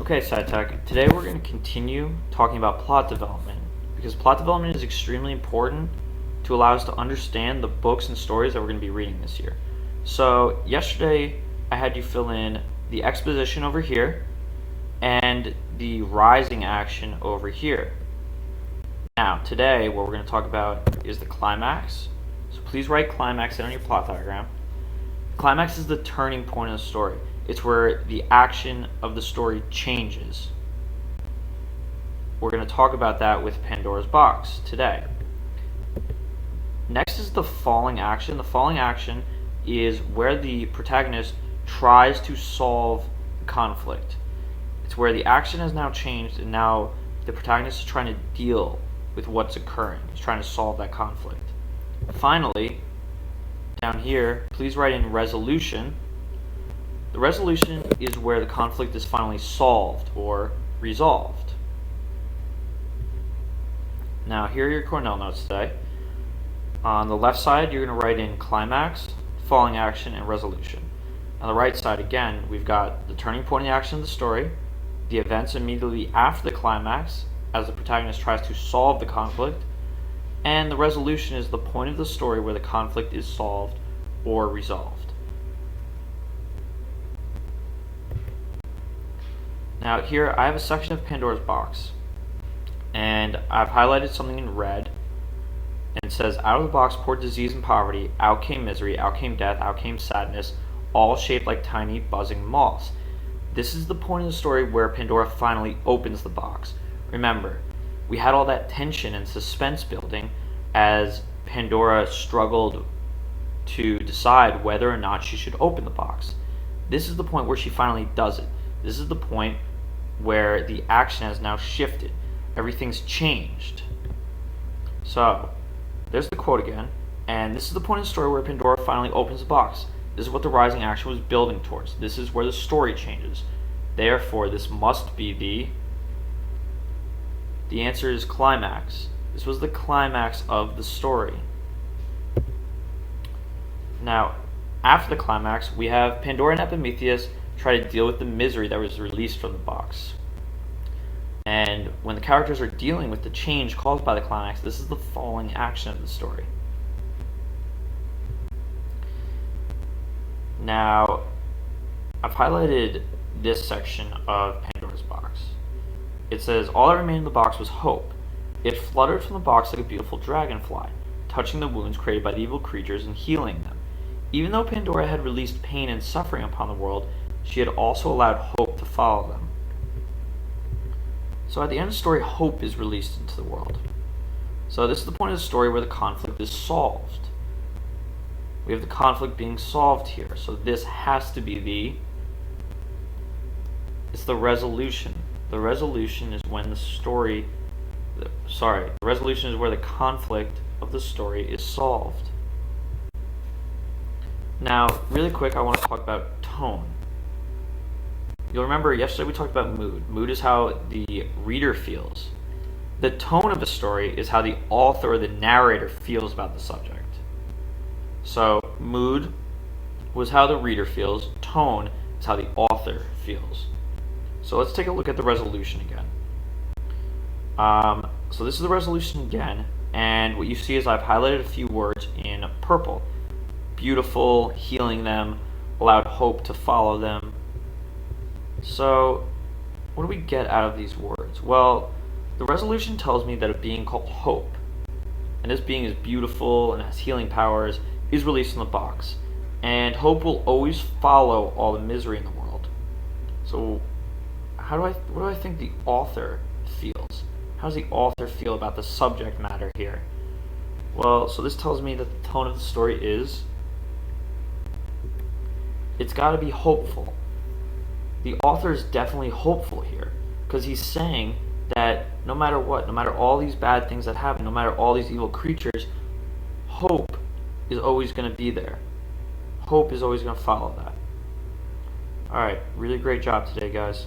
Okay, SciTech, today we're going to continue talking about plot development because plot development is extremely important to allow us to understand the books and stories that we're going to be reading this year. So yesterday I had you fill in the exposition over here and the rising action over here. Now today what we're going to talk about is the climax. So please write climax in on your plot diagram. Climax is the turning point of the story. It's where the action of the story changes. We're going to talk about that with Pandora's Box today. Next is the falling action. The falling action is where the protagonist tries to solve the conflict. It's where the action has now changed and now the protagonist is trying to deal with what's occurring. He's trying to solve that conflict. Finally, down here, please write in resolution. The resolution is where the conflict is finally solved or resolved. Now, here are your Cornell notes today. On the left side, you're going to write in climax, falling action, and resolution. On the right side, again, we've got the turning point in the action of the story, the events immediately after the climax as the protagonist tries to solve the conflict, and the resolution is the point of the story where the conflict is solved or resolved. Now here I have a section of Pandora's Box, and I've highlighted something in red, and it says, out of the box poured disease and poverty, out came misery, out came death, out came sadness, all shaped like tiny buzzing moths. This is the point of the story where Pandora finally opens the box. Remember, we had all that tension and suspense building as Pandora struggled to decide whether or not she should open the box. This is the point where she finally does it. This is the point where the action has now shifted. Everything's changed. So, there's the quote again, and this is the point of the story where Pandora finally opens the box. This is what the rising action was building towards. This is where the story changes. Therefore, this must be the answer is climax. This was the climax of the story. Now, after the climax, we have Pandora and Epimetheus try to deal with the misery that was released from the box. And when the characters are dealing with the change caused by the climax, this is the falling action of the story. Now, I've highlighted this section of Pandora's Box. It says, all that remained in the box was hope. It fluttered from the box like a beautiful dragonfly, touching the wounds created by the evil creatures and healing them. Even though Pandora had released pain and suffering upon the world, she had also allowed hope to follow them. So at the end of the story, hope is released into the world. So this is the point of the story where the conflict is solved. We have the conflict being solved here. So this has to be it's the resolution. The resolution is when the resolution is where the conflict of the story is solved. Now, really quick, I want to talk about tone. You'll remember yesterday we talked about mood. Mood is how the reader feels. The tone of a story is how the author or the narrator feels about the subject. So, mood was how the reader feels. Tone is how the author feels. So let's take a look at the resolution again. So this is the resolution again, and what you see is I've highlighted a few words in purple. Beautiful, healing them, allowed hope to follow them. So, what do we get out of these words? Well, the resolution tells me that a being called Hope, and this being is beautiful and has healing powers, is released from the box. And hope will always follow all the misery in the world. So, what do I think the author feels? How does the author feel about the subject matter here? Well, so this tells me that the tone of the story is, it's got to be hopeful. The author is definitely hopeful here because he's saying that no matter what, no matter all these bad things that happen, no matter all these evil creatures, hope is always going to be there. Hope is always going to follow that. Alright, really great job today, guys.